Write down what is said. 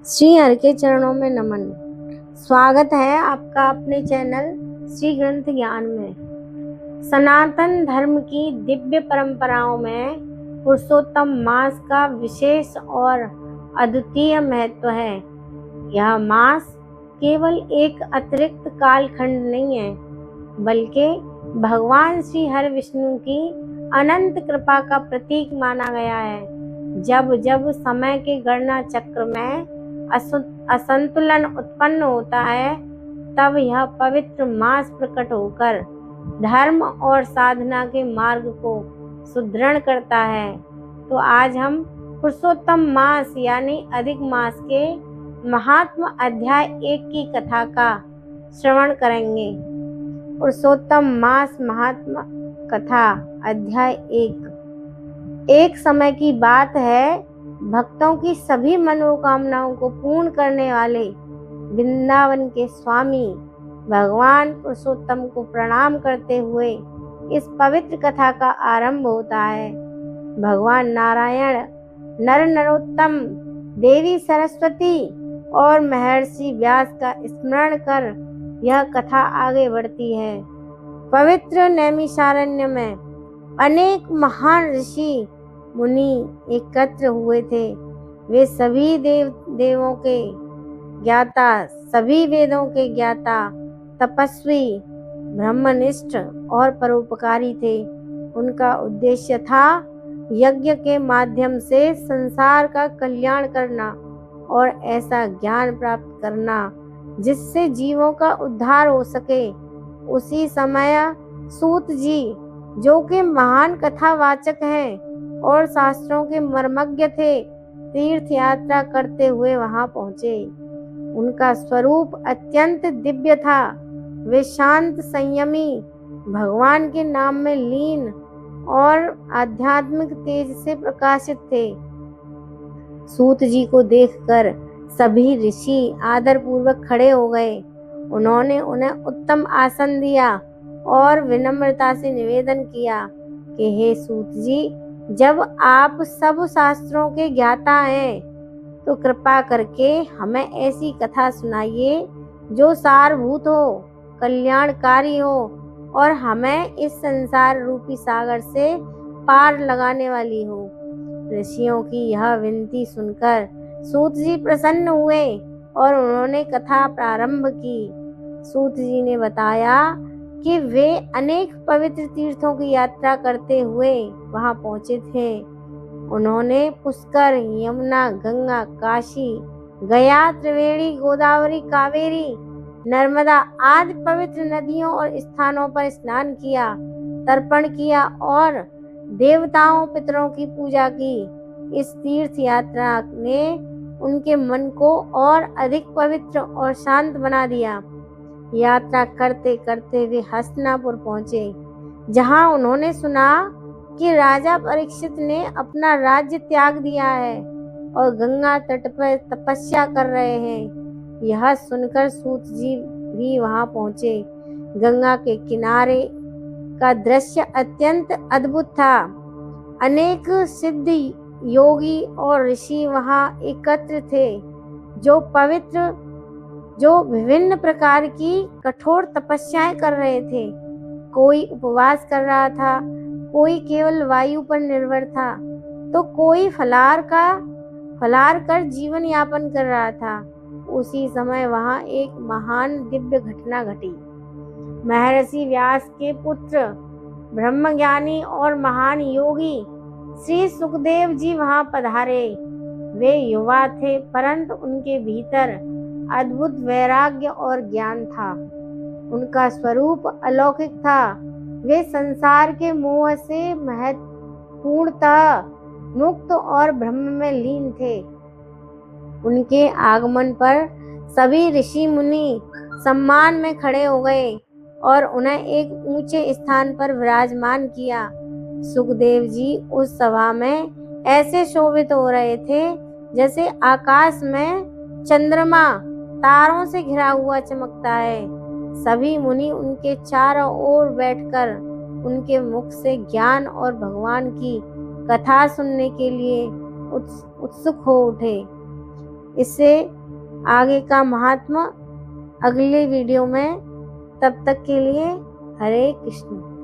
श्री हरि के चरणों में नमन। स्वागत है आपका अपने चैनल श्री ग्रंथ ज्ञान में। सनातन धर्म की दिव्य परंपराओं में पुरुषोत्तम मास का विशेष और अद्वितीय महत्व है। यह मास केवल एक अतिरिक्त कालखंड नहीं है, बल्कि भगवान श्री हरि विष्णु की अनंत कृपा का प्रतीक माना गया है। जब जब समय के गणना चक्र में असंतुलन उत्पन्न होता है, तब यह पवित्र मास प्रकट होकर धर्म और साधना के मार्ग को सुदृढ़ करता है। तो आज हम पुरुषोत्तम मास यानी अधिक मास के महात्म अध्याय 1 की कथा का श्रवण करेंगे। पुरुषोत्तम मास महात्मा कथा अध्याय 1। एक समय की बात है, भक्तों की सभी मनोकामनाओं को पूर्ण करने वाले वृंदावन के स्वामी भगवान पुरुषोत्तम को प्रणाम करते हुए इस पवित्र कथा का आरंभ होता है। भगवान नारायण, नर नरोत्तम, देवी सरस्वती और महर्षि व्यास का स्मरण कर यह कथा आगे बढ़ती है। पवित्र नैमिषारण्य में अनेक महान ऋषि मुनि एकत्र हुए थे। वे सभी देवों के ज्ञाता, सभी वेदों के ज्ञाता, तपस्वी, ब्रह्मनिष्ठ और परोपकारी थे। उनका उद्देश्य था यज्ञ के माध्यम से संसार का कल्याण करना और ऐसा ज्ञान प्राप्त करना जिससे जीवों का उद्धार हो सके। उसी समय सूत जी, जो कि महान कथावाचक हैं और शास्त्रों के मर्मज्ञ थे, तीर्थ यात्रा करते हुए वहां पहुंचे। उनका स्वरूप अत्यंत दिव्य था। वे शांत, संयमी, भगवान के नाम में लीन और आध्यात्मिक तेज से प्रकाशित थे। सूत जी को देखकर सभी ऋषि आदर पूर्वक खड़े हो गए। उन्होंने उन्हें उत्तम आसन दिया और विनम्रता से निवेदन किया कि हे सूत जी, जब आप सब शास्त्रों के ज्ञाता हैं, तो कृपा करके हमें ऐसी कथा सुनाइए जो सारभूत हो, कल्याणकारी हो और हमें इस संसार रूपी सागर से पार लगाने वाली हो। ऋषियों की यह विनती सुनकर सूत जी प्रसन्न हुए और उन्होंने कथा प्रारंभ की। सूत जी ने बताया कि वे अनेक पवित्र तीर्थों की यात्रा करते हुए वहां पहुंचे थे। उन्होंने पुष्कर, यमुना, गंगा, काशी, गया, त्रिवेणी, गोदावरी, कावेरी, नर्मदा आदि पवित्र नदियों और स्थानों पर स्नान किया, तर्पण किया और देवताओं पितरों की पूजा की। इस तीर्थ यात्रा ने उनके मन को और अधिक पवित्र और शांत बना दिया। यात्रा करते करते वे हस्तिनापुर पहुंचे, जहां उन्होंने सुना कि राजा परीक्षित ने अपना राज्य त्याग दिया है और गंगा तट पर तपस्या कर रहे हैं। यह सुनकर सूत जी भी वहां पहुंचे। गंगा के किनारे का दृश्य अत्यंत अद्भुत था। अनेक सिद्ध योगी और ऋषि वहां एकत्र थे, जो विभिन्न प्रकार की कठोर तपस्याएं कर रहे थे। कोई उपवास कर रहा था, कोई केवल वायु पर निर्भर था, तो कोई फलाहार कर जीवन यापन कर रहा था। उसी समय वहां एक महान दिव्य घटना घटी। महर्षि व्यास के पुत्र, ब्रह्मज्ञानी और महान योगी श्री सुखदेव जी वहां पधारे। वे युवा थे, परंतु उनके भीतर अद्भुत वैराग्य और ज्ञान था। उनका स्वरूप अलौकिक था। वे संसार के मोह से महत्वपूर्णतः मुक्त और ब्रह्म में लीन थे। उनके आगमन पर सभी ऋषि मुनि सम्मान में खड़े हो गए और उन्हें एक ऊंचे स्थान पर विराजमान किया। सुखदेव जी उस सभा में ऐसे शोभित हो रहे थे जैसे आकाश में चंद्रमा तारों से घिरा हुआ चमकता है। सभी मुनि उनके चारों ओर बैठकर उनके मुख से ज्ञान और भगवान की कथा सुनने के लिए उत्सुक हो उठे। इससे आगे का महात्मा अगले वीडियो में। तब तक के लिए हरे कृष्ण।